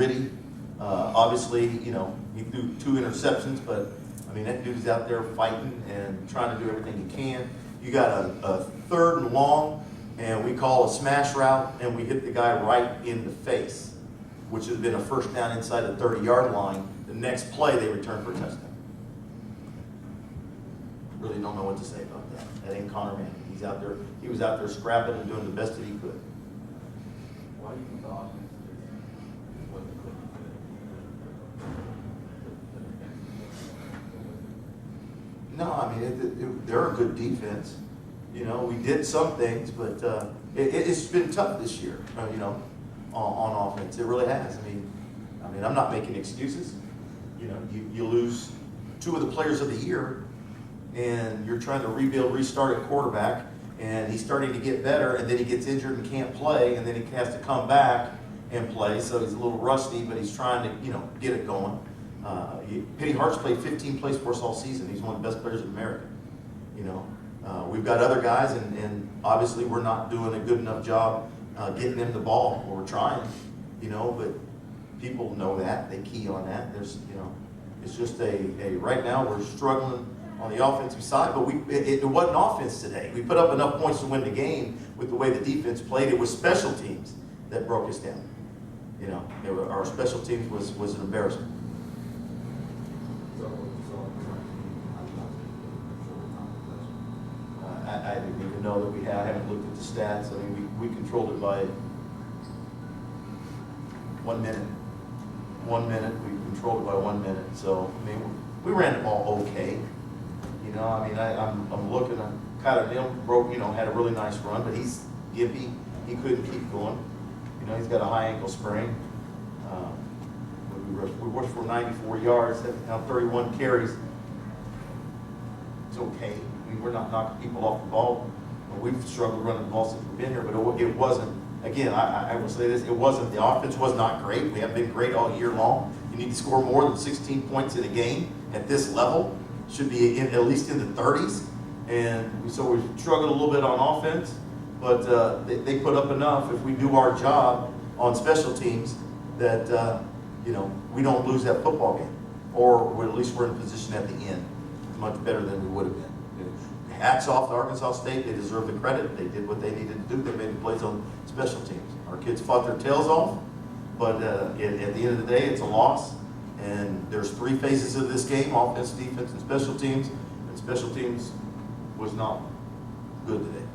gritty. Obviously, you know, he threw 2 interceptions, but I mean, that dude's out there fighting and trying to do everything he can. You got a 3rd and long, and we call a smash route, and we hit the guy right in the face, which would have been a first down inside the 30-yard line. The next play, they returned for a touchdown. Really don't know what to say about that. That ain't Connor Manning. He's out there. He was out there scrapping and doing the best that he could. Why do you think the offense wasn't clicking? No, I mean, they're a good defense. You know, we did some things, but it's been tough this year, you know, on offense. It really has. I mean, I'm not making excuses. You know, you lose 2 of the players of the year, and you're trying to rebuild, restart at quarterback, and he's starting to get better, and then he gets injured and can't play, and then he has to come back and play, so he's a little rusty, but he's trying to, you know, get it going. Penny Hart's played 15 plays for us all season. He's one of the best players in America. You know, we've got other guys, and obviously we're not doing a good enough job getting them the ball. Well, we're trying, you know, but people know that. They key on that. There's, you know, it's just right now we're struggling on the offensive side, but it wasn't offense today. We put up enough points to win the game with the way the defense played. It was special teams that broke us down. You know, our special teams was an embarrassment. I didn't even know that I haven't looked at the stats. I mean, we controlled it by 1 minute. 1 minute, we controlled it by 1 minute. So, I mean, we ran the ball okay. You know, I mean, I'm looking at Kyler Neal broke, you know, had a really nice run, but he's gimpy. He couldn't keep going. You know, he's got a high ankle sprain. We rushed for 94 yards, now 31 carries. It's okay. I mean, we're not knocking people off the ball. We've struggled running the ball since we've been here, but it wasn't, again, I will say this, the offense was not great. We haven't been great all year long. You need to score more than 16 points in a game at this level. Should be at least in the 30s. And so we struggled a little bit on offense, but they put up enough if we do our job on special teams that, you know, we don't lose that football game. Or at least we're in position at the end, much better than we would have been. Hats off to Arkansas State. They deserve the credit. They did what they needed to do. They made the plays on special teams. Our kids fought their tails off, but at the end of the day, it's a loss. And there's 3 phases of this game: offense, defense, and special teams. And special teams was not good today.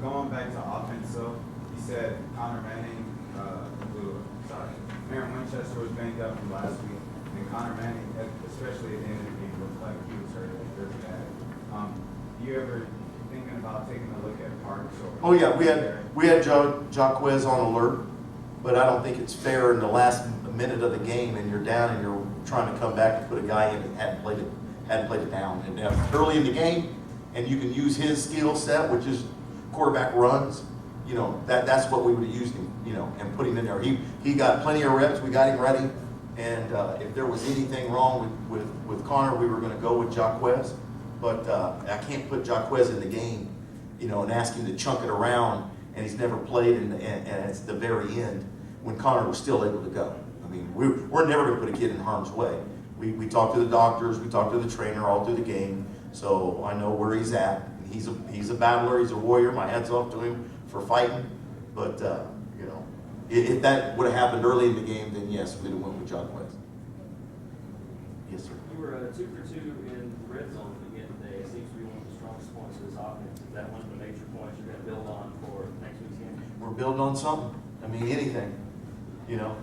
Going back to offense, so you said Connor Manning, Aaron Winchester was banged up from last week, and Connor Manning, especially at the end of the game, looked like he was hurt really bad. You ever thinking about taking a look at Parks? Oh yeah, we had Jacquez on alert, but I don't think it's fair in the last minute of the game and you're down and you're trying to come back and put a guy in that hadn't played it down. And early in the game, and you can use his skill set, which is quarterback runs. You know, that's what we would have used him, you know, and put him in there. He got plenty of reps. We got him ready. And if there was anything wrong with Connor, we were going to go with Jacquez. But I can't put Jacquez in the game, you know, and ask him to chunk it around, and he's never played, and it's the very end when Connor was still able to go. I mean, we're never going to put a kid in harm's way. We talked to the doctors, we talked to the trainer all through the game, so I know where he's at. He's a battler, he's a warrior. My hat's off to him for fighting. But you know, if that would have happened early in the game, then yes, we'd have went with Jacquez. Yes, sir. You were 2 for 2 in the red zone again today. It seems to be one of the strongest points of this offense. Is that one of the major points you're going to build on for next week's game? We're building on something. I mean, anything. You know,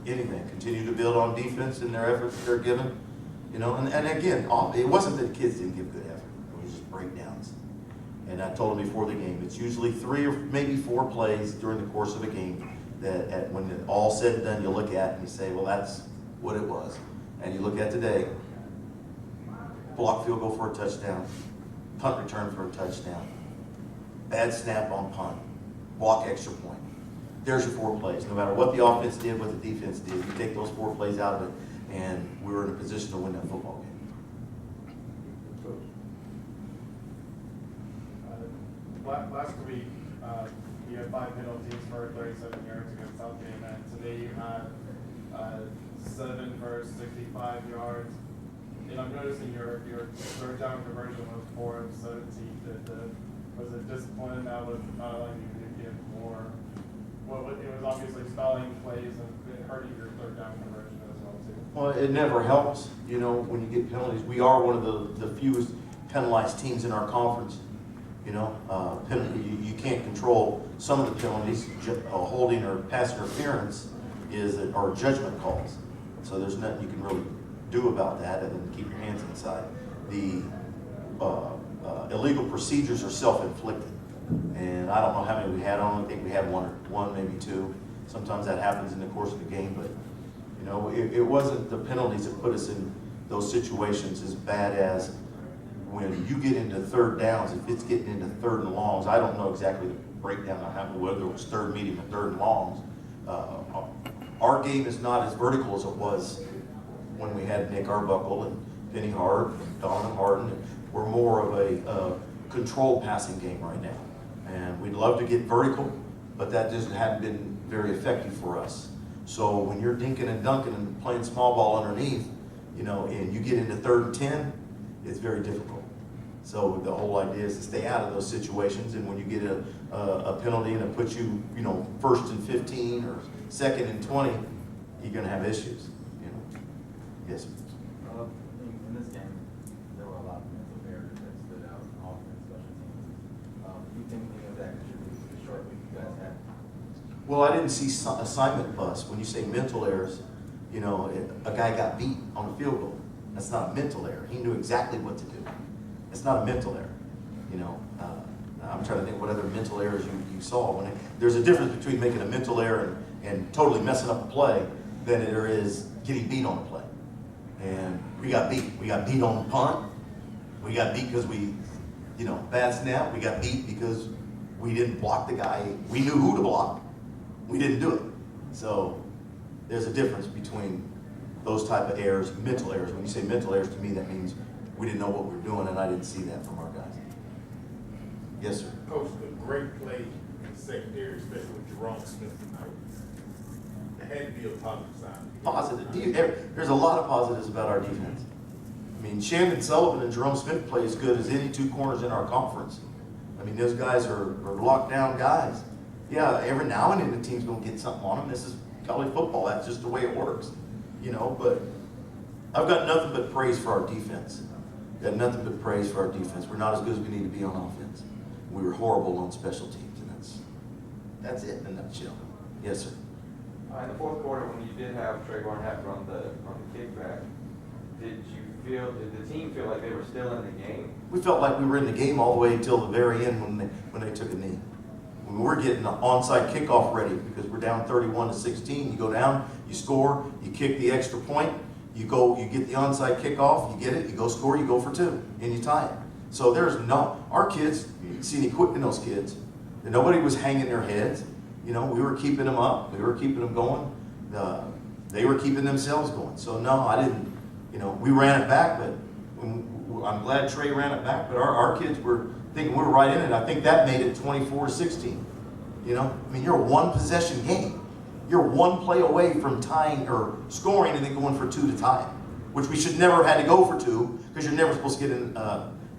anything. Continue to build on defense and their efforts they're giving. You know, and again, it wasn't that the kids didn't give good effort. It was just breakdowns. And I told them before the game, it's usually 3 or maybe 4 plays during the course of a game that when it's all said and done, you look at and you say, well, that's what it was. And you look at today, block field goal for a touchdown, punt return for a touchdown, bad snap on punt, block extra point. There's your 4 plays. No matter what the offense did, what the defense did, you take those 4 plays out of it, and we were in a position to win that football game. Last week, you had 5 penalties for 37 yards against South Carolina. today you had 7 for 65 yards. And I'm noticing your third down conversion was 4 of 17. Was it discipline that was not allowing you to get more? Well, it was obviously stalling plays and hurting your third down conversion as well too. Well, it never helps, you know, when you get penalties. We are one of the fewest penalized teams in our conference. You know, you can't control some of the penalties. Holding or pass interference are judgment calls. So there's nothing you can really do about that other than keep your hands inside. The illegal procedures are self-inflicted. And I don't know how many we had. I don't think we had one, maybe 2. Sometimes that happens in the course of the game, but you know, it wasn't the penalties that put us in those situations as bad as when you get into third downs. If it's getting into third and longs, I don't know exactly the breakdown of whether it was third, medium, or third and longs. Our game is not as vertical as it was when we had Nick Arbuckle and Penny Hart and Donovan Harden. We're more of a controlled passing game right now. And we'd love to get vertical, but that just hadn't been very effective for us. So when you're dinking and dunking and playing small ball underneath, you know, and you get into 3rd and 10, it's very difficult. So the whole idea is to stay out of those situations. And when you get a penalty and it puts you, you know, 1st and 15 or 2nd and 20, you're going to have issues. You know. Yes. In this game, there were a lot of mental errors that stood out on offense, special teams. Do you think any of that contributed to the short week you guys had? Well, I didn't see assignment bust. When you say mental errors, you know, a guy got beat on a field goal. That's not a mental error. He knew exactly what to do. It's not a mental error. You know, I'm trying to think what other mental errors you saw. There's a difference between making a mental error and totally messing up a play than there is getting beat on a play. And we got beat. We got beat on the punt. We got beat because we, you know, bad snap. We got beat because we didn't block the guy. We knew who to block. We didn't do it. So there's a difference between those type of errors, mental errors. When you say mental errors, to me that means we didn't know what we were doing, and I didn't see that from our guys. Yes, sir. Coach, a great play in the secondary, especially with Jerome Smith tonight. There had to be a positive side. Positive. There's a lot of positives about our defense. I mean, Shandon Sullivan and Jerome Smith play as good as any 2 corners in our conference. I mean, those guys are lockdown guys. Yeah, every now and then the team's going to get something on them. This is college football. That's just the way it works. You know, but I've got nothing but praise for our defense. Got nothing but praise for our defense. We're not as good as we need to be on offense. We were horrible on special teams, and that's it in a nutshell. Yes, sir. In the fourth quarter, when you did have Trey Barnett run the kickback, did the team feel like they were still in the game? We felt like we were in the game all the way until the very end when they took a knee. When we're getting the onside kickoff ready because we're down 31-16, you go down, you score, you kick the extra point, you get the onside kickoff, you get it, you go score, you go for 2, and you tie it. So our kids, you can see the equipment in those kids, and nobody was hanging their heads. You know, we were keeping them up, we were keeping them going, they were keeping themselves going. So no, I didn't, you know, we ran it back, but I'm glad Trey ran it back, but our kids were thinking we were right in it. I think that made it 24-16. You know, I mean, you're a 1-possession game. You're 1 play away from tying or scoring and then going for 2 to tie it, which we should never have had to go for 2 because you're never supposed to get an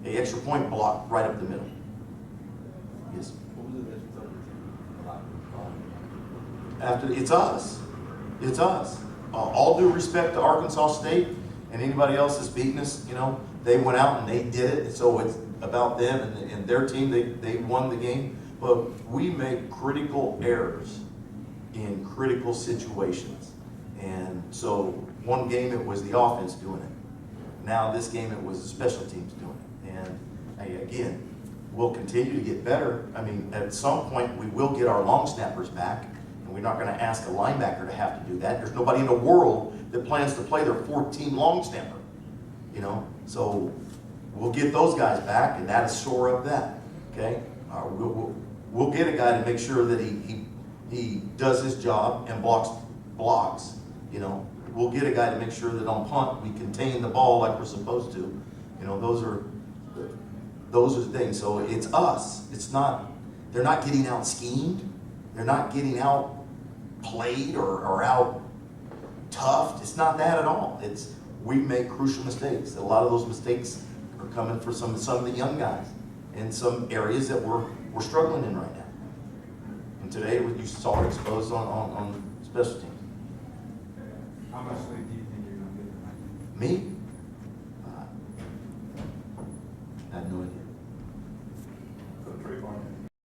extra point block right up the middle. Yes. What was it that you told the team? After it's us. It's us. All due respect to Arkansas State and anybody else that's beating us, you know, they went out and they did it. So it's about them and their team. They won the game. But we make critical errors in critical situations. And so one game it was the offense doing it. Now this game it was the special teams doing it. And again, we'll continue to get better. I mean, at some point we will get our long snappers back. And we're not going to ask a linebacker to have to do that. There's nobody in the world that plans to play their 14 long snapper. You know, so we'll get those guys back, and that'll shore up that. Okay, we'll get a guy to make sure that he does his job and blocks. You know, we'll get a guy to make sure that on punt we contain the ball like we're supposed to. You know, those are the things. So it's us. It's not. They're not getting out schemed. They're not getting out played or out toughed. It's not that at all. It's we make crucial mistakes. A lot of those mistakes are coming for some of the young guys in some areas that we're struggling in right now. And today, you saw it exposed on special teams. How much sleep do you think you're gonna get tonight? Me?